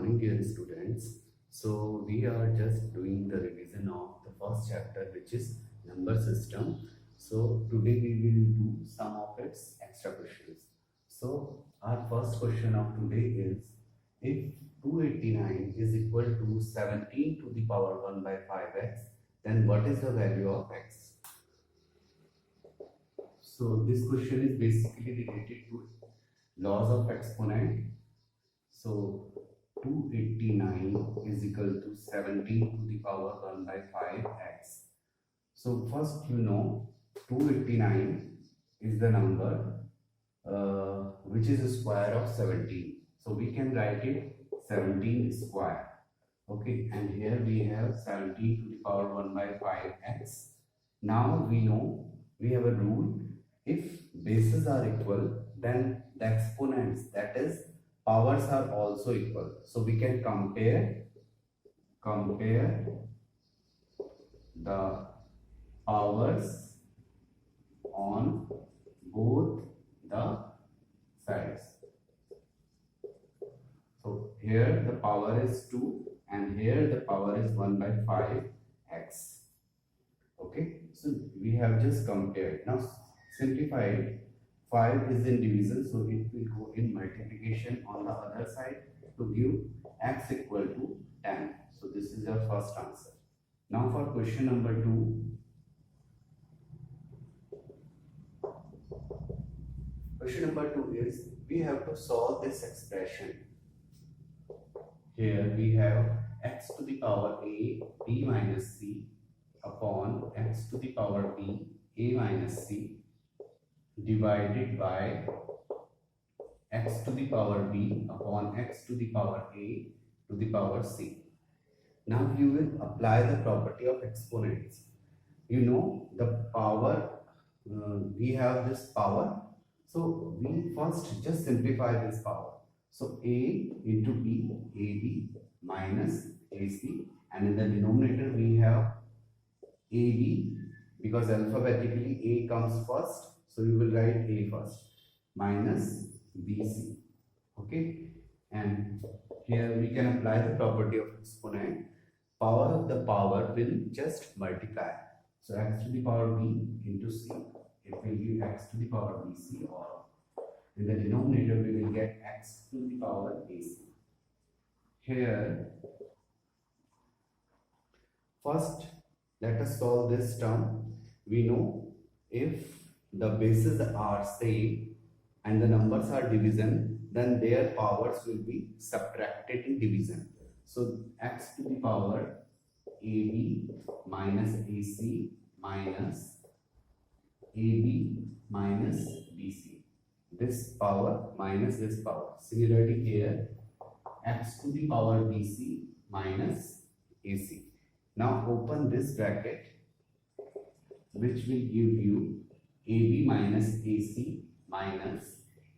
morning, dear students. So we are just doing the revision of the first chapter, which is number system. So today we will do some of its extra questions. So our first question of today is, if 289 is equal to 17 to the power 1 by 5x, then what is the value of x? So this question is basically related to laws of exponent. So 289 is equal to 17 to the power 1 by 5x. So first 289 is the number which is a square of 17. So we can write it 17 square. Okay, and here we have 17 to the power 1 by 5x. Now we know we have a rule, if bases are equal, then the exponents, that is powers, are also equal. So we can compare the powers on both the sides. So here the power is 2 and here the power is 1 by 5x. Okay, so we have just compared. Now simplified, 5 is in division, so it will go in multiplication on the other side to give x equal to 10. So this is your first answer. Now for question number 2. Question number 2 is, we have to solve this expression. Here we have x to the power a b minus c upon x to the power b a minus c divided by x to the power b upon x to the power a to the power c. Now you will apply the property of exponents. You know the power, we have this power, so we first just simplify this power. So a into b, ab minus ac, and in the denominator we have ab, because alphabetically a comes first, so you will write a first, minus bc. Okay, and here we can apply the property of exponent. Power of the power will just multiply. So x to the power b into c, it will give x to the power bc, or in the denominator we will get x to the power ac. Here first let us solve this term. We know if the bases are same and the numbers are division, then their powers will be subtracted in division. So x to the power ab minus ac minus ab minus bc. This power minus this power. Similarly here, x to the power bc minus ac. Now open this bracket, which will give you ab minus ac minus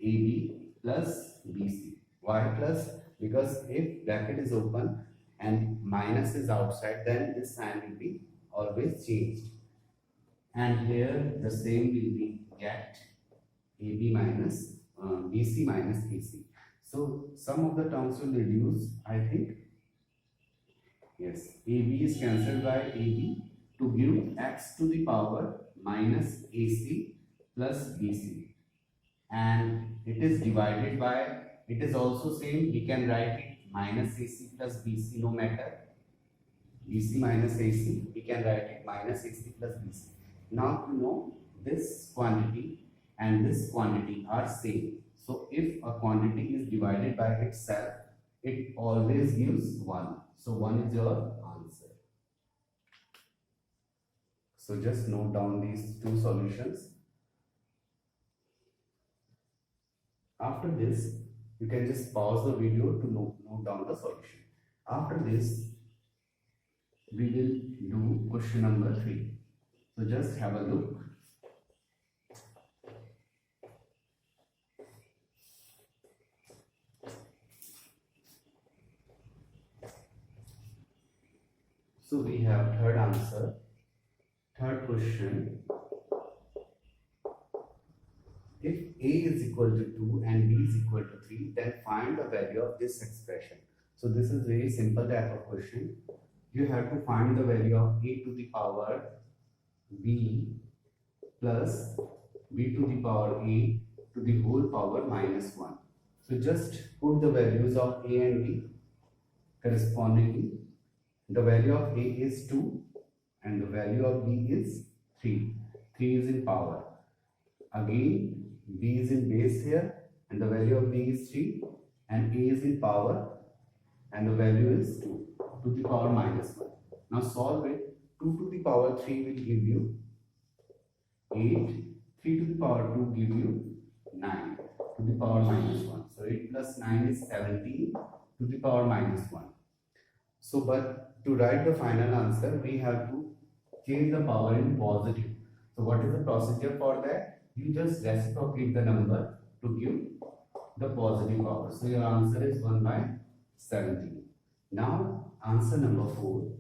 ab plus bc. Why plus? Because if bracket is open and minus is outside, then this sign will be always changed. And here the same will be get ab minus bc minus ac. So some of the terms will reduce, I think. Yes, ab is cancelled by ab to give x to the power minus ac plus bc, and it is divided by, it is also same, we can write it minus ac plus bc, no matter, bc minus ac, we can write it minus ac plus bc. Now you know this quantity and this quantity are same. So if a quantity is divided by itself, it always gives 1. So 1 is your answer. So just note down these two solutions. After this, you can just pause the video to note down the solution. After this, we will do question number 3. So just have a look. So we have third answer, third question. If a is equal to 2 and b is equal to 3, then find the value of this expression. So this is very simple type of question. You have to find the value of a to the power b plus b to the power a to the whole power minus 1. So just put the values of a and b correspondingly. The value of a is 2 and the value of b is 3. 3 is in power. Again, b is in base here and the value of b is 3 and a is in power and the value is 2 to the power minus 1. Now solve it. 2 to the power 3 will give you 8. 3 to the power 2 give you 9 to the power minus 1. So 8 plus 9 is 17 to the power minus 1. So but to write the final answer, we have to change the power in positive. So what is the procedure for that? You just reciprocate the number to give the positive power. So your answer is 1 by 17. Now answer number 4.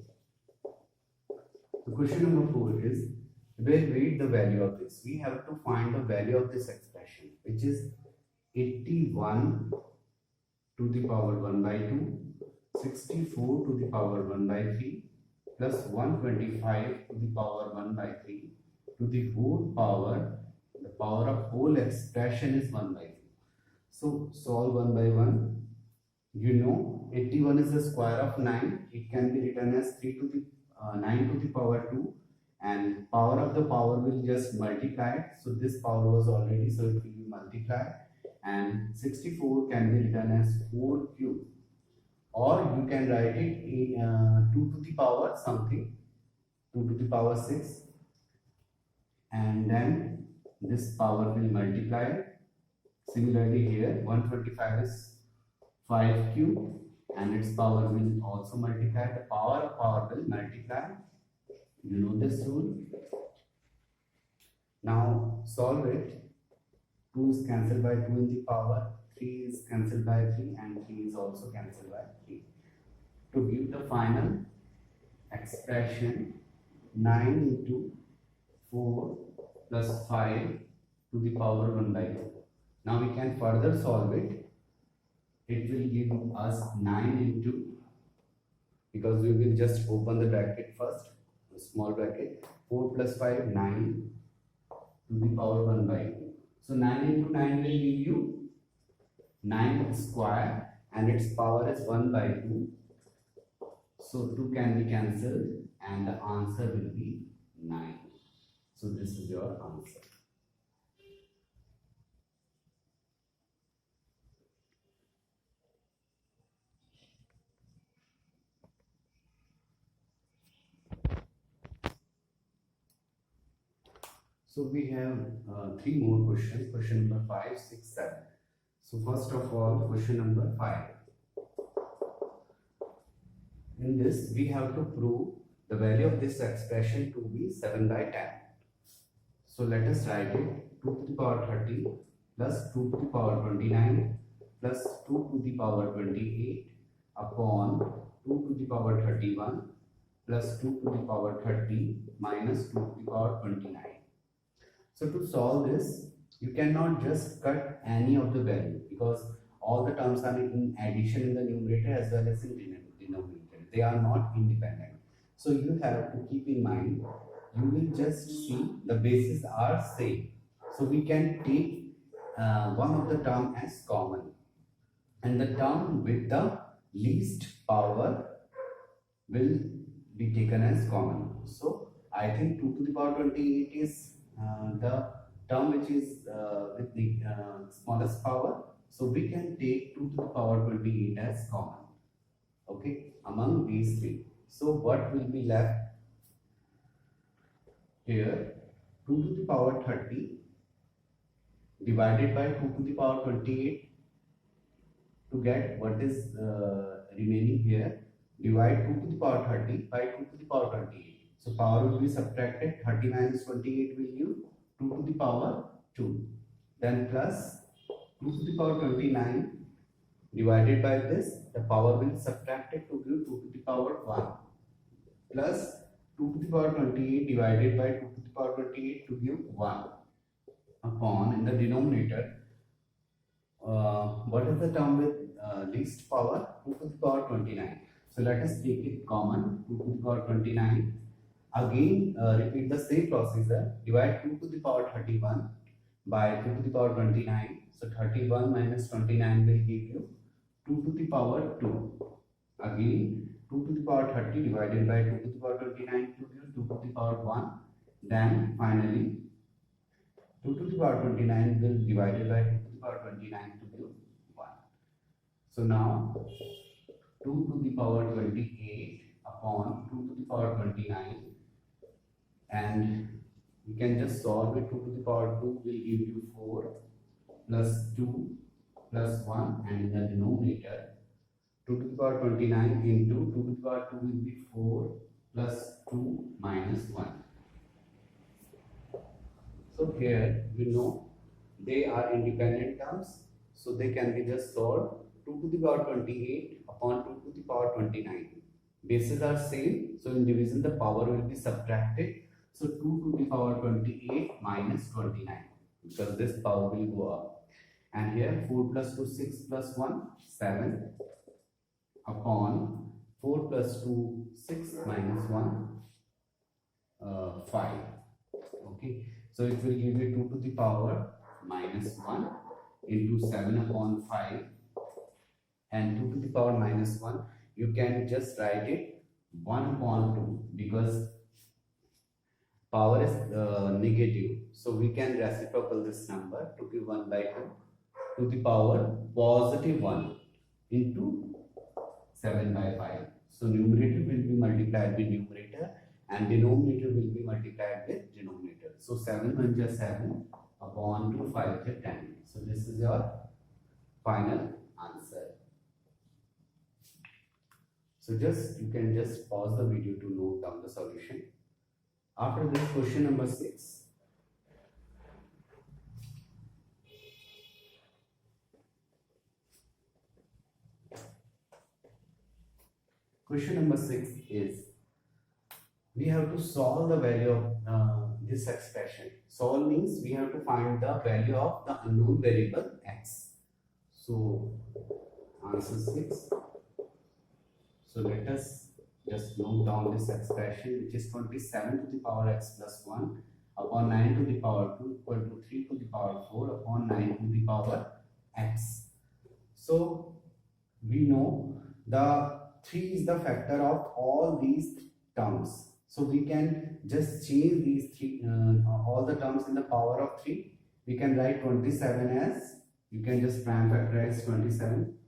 The question number 4 is, evaluate the value of this. We have to find the value of this expression, which is 81 to the power 1 by 2, 64 to the power 1 by 3, plus 125 to the power 1 by 3 to the whole power. The power of whole expression is 1 by 2. So solve 1 by 1. You know 81 is the square of 9. It can be written as 9 to the power 2, and power of the power will just multiply it. So this power was already, so it will be multiplied, and 64 can be written as 4 cube, or you can write it in 2 to the power something, 2 to the power 6, and then this power will multiply. Similarly here 125 is 5 cube and its power will also multiply. The power will multiply. You know this rule. Now solve it. 2 is cancelled by 2 in the power, 3 is cancelled by 3 and 3 is also cancelled by 3. To give the final expression, 9 into 4 plus 5 to the power 1 by 2. Now we can further solve it. It will give us 9 into, because we will just open the bracket first, the small bracket, 4 plus 5, 9 to the power 1 by 2. So 9 into 9 will give you 9 square and its power is 1 by 2. So 2 can be cancelled and the answer will be 9. So this is your answer. So we have 3 more questions. Question number 5, 6, 7. So first of all, question number 5. In this, we have to prove the value of this expression to be 7 by 10. So let us write it. 2 to the power 30 plus 2 to the power 29 plus 2 to the power 28 upon 2 to the power 31 plus 2 to the power 30 minus 2 to the power 29. So to solve this, you cannot just cut any of the value, because all the terms are in addition in the numerator as well as in denominator. They are not independent. So you have to keep in mind, you will just see the bases are same. So we can take one of the term as common, and the term with the least power will be taken as common. So I think 2 to the power 28 is the term which is with the smallest power. So we can take 2 to the power 28 as common, okay, among these three. So what will be left here? 2 to the power 30 divided by 2 to the power 28. To get what is remaining here, divide 2 to the power 30 by 2 to the power 28. So power will be subtracted. 30 minus 28 will give 2 to the power 2. Then plus 2 to the power 29 divided by this, the power will be subtracted to give 2 to the power 1. Plus 2 to the power 28 divided by 2 to the power 28 to give 1. Upon, in the denominator, what is the term with least power 2 to the power 29. So let us take it common, 2 to the power 29. Again repeat the same procedure, divide 2 to the power 31 by 2 to the power 29. So 31 minus 29 will give you 2 to the power 2. Again 2 to the power 30 divided by 2 to the power 29 to give 2 to the power 1. Then finally 2 to the power 29 will divided by 2 to the power 29 to give 1. So now 2 to the power 28 upon 2 to the power 29, and we can just solve it. 2 to the power 2 will give you 4 plus 2 plus 1, and in the denominator 2 to the power 29 into 2 to the power 2 will be 4 plus 2 minus 1. So here we know they are independent terms, so they can be just solved. 2 to the power 28 upon 2 to the power 29. Bases are same, so in division the power will be subtracted. So 2 to the power 28 minus 29, because this power will go up. And here 4 plus 2 6 plus 1 7 upon 4 plus 2 6 minus 1 5. Okay, so it will give you 2 to the power minus 1 into 7 upon 5, and 2 to the power minus 1 you can just write it 1 upon 2, because power is negative, so we can reciprocal this number to give 1 by 2 to the power positive 1 into 7 by 5. So numerator will be multiplied with numerator and denominator will be multiplied with denominator. So 7 1 just 7 upon 2 5 to 10. So this is your final answer. So just you can just pause the video to note down the solution. After this, question number 6. Question number 6 is, we have to solve the value of this expression. Solve means we have to find the value of the unknown variable x. So answer 6. So let us just note down this expression, which is 27 to the power x plus 1 upon 9 to the power 2 equal to 3 to the power 4 upon 9 to the power x. So we know the 3 is the factor of all these terms. So we can just change these three, all the terms in the power of 3. We can write 27 as, you can just prime factorize 27.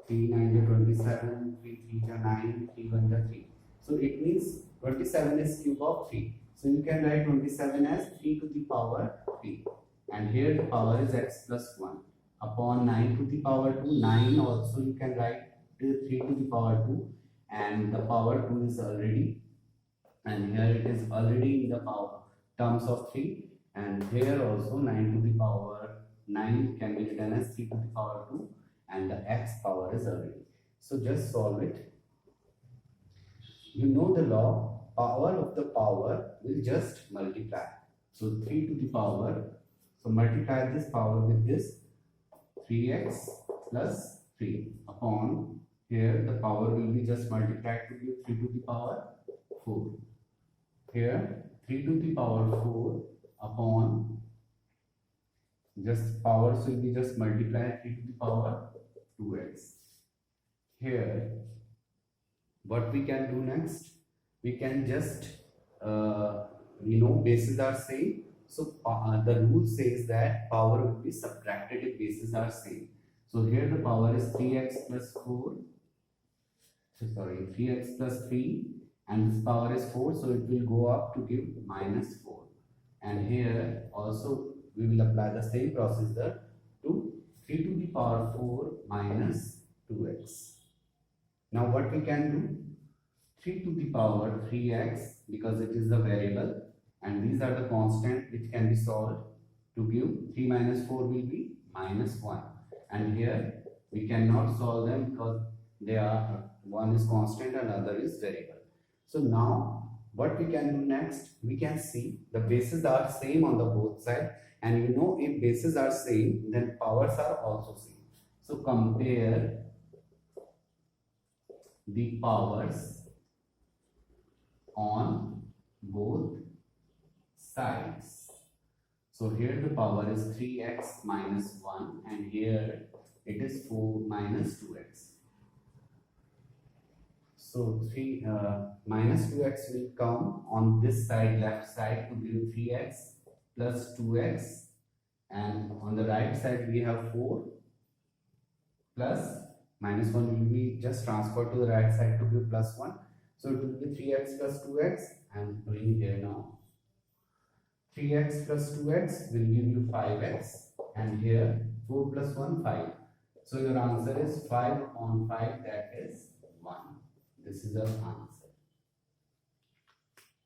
3 9 is 27, 3 3 is 9, 3 1 is 3. So it means 27 is cube of 3. So you can write 27 as 3 to the power 3. And here the power is x plus 1 upon 9 to the power 2. 9 also you can write 3 to the power 2, and the power 2 is already, and here it is already in the power terms of 3, and here also 9 to the power 9 can be written as 3 to the power 2, and the x power is already. So just solve it. You know the law, power of the power will just multiply. So 3 to the power, so multiply this power with this, 3x plus 3 upon, here the power will be just multiplied to give 3 to the power 4. Here 3 to the power 4 upon, just powers will be just multiplied 3 to the power 2x. Here what we can do next, we can just bases are same, so the rule says that power will be subtracted if bases are same. So here the power is 3x plus 4, so sorry, 3x plus 3, and this power is 4, so it will go up to give minus 4. And here also we will apply the same procedure to 3 to the power 4 minus 2x. Now what we can do, 3 to the power 3x, because it is the variable and these are the constant which can be solved to give 3 minus 4 will be minus 1. And here we cannot solve them because they are, one is constant and other is variable. So now what we can do next, we can see the bases are same on the both sides, and if bases are same then powers are also same. So compare the powers on both sides. So here the power is 3x minus 1 and here it is 4 minus 2x. So minus 2x will come on this side, left side, to give 3x plus 2x, and on the right side we have 4 plus minus 1 will be just transferred to the right side to give plus 1. So it will be 3x plus 2x. I am doing here now. 3x plus 2x will give you 5x, and here 4 plus 1, 5. So your answer is 5 on 5, that is 1. This is our answer.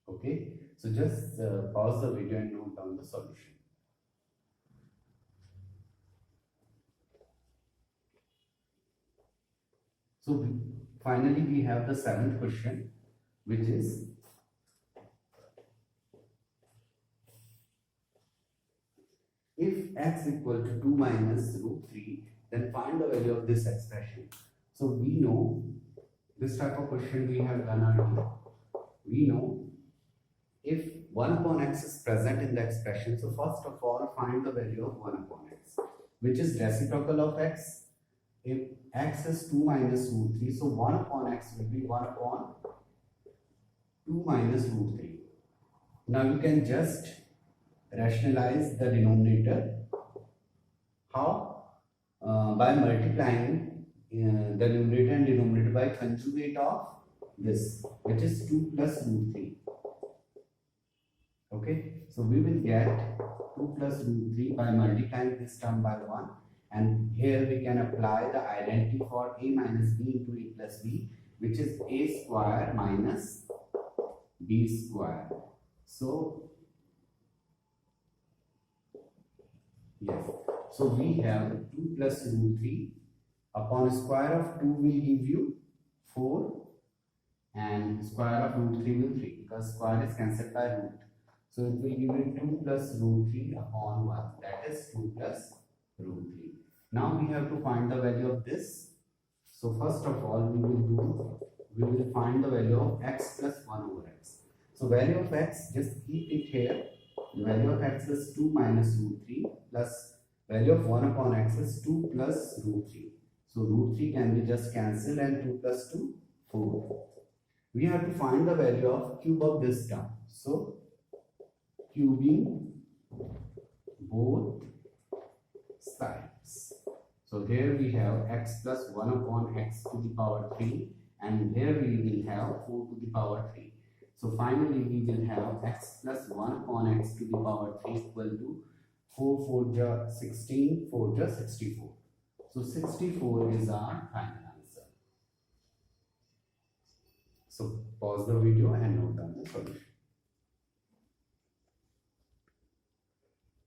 Okay, so just pause the video and note down the solution. So finally we have the 7th question, which is if x equal to 2 minus root 3, then find the value of this expression. So we know this type of question we have done earlier. We know if 1 upon x is present in the expression, so first of all find the value of 1 upon x, which is reciprocal of x. If x is 2 minus root 3, so 1 upon x will be 1 upon 2 minus root 3. Now you can just rationalize the denominator. How? By multiplying the numerator and denominator by conjugate of this, which is 2 plus root 3. Okay, so we will get 2 plus root 3 by multiplying this term by 1, and here we can apply the identity for a minus b into a plus b, which is a square minus b square. So yes, so we have 2 plus root 3 upon square of 2 will give you 4, and square of root 3 will 3, because square is cancelled by root. So it will give you 2 plus root 3 upon 1, that is 2 plus root 3. Now we have to find the value of this. So first of all we will find the value of x plus 1 over x. So value of x, just keep it here. The value of x is 2 minus root 3 plus value of 1 upon x is 2 plus root 3. So root 3 can be just cancelled, and 2 plus 2, 4. We have to find the value of cube of this term. So cubing both sides. So here we have x plus 1 upon x to the power 3, and here we will have 4 to the power 3. So finally we will have x plus 1 upon x to the power 3 equal to 4 4 ja 16, 4 ja 64. So 64 is our final answer. So pause the video and note down the solution.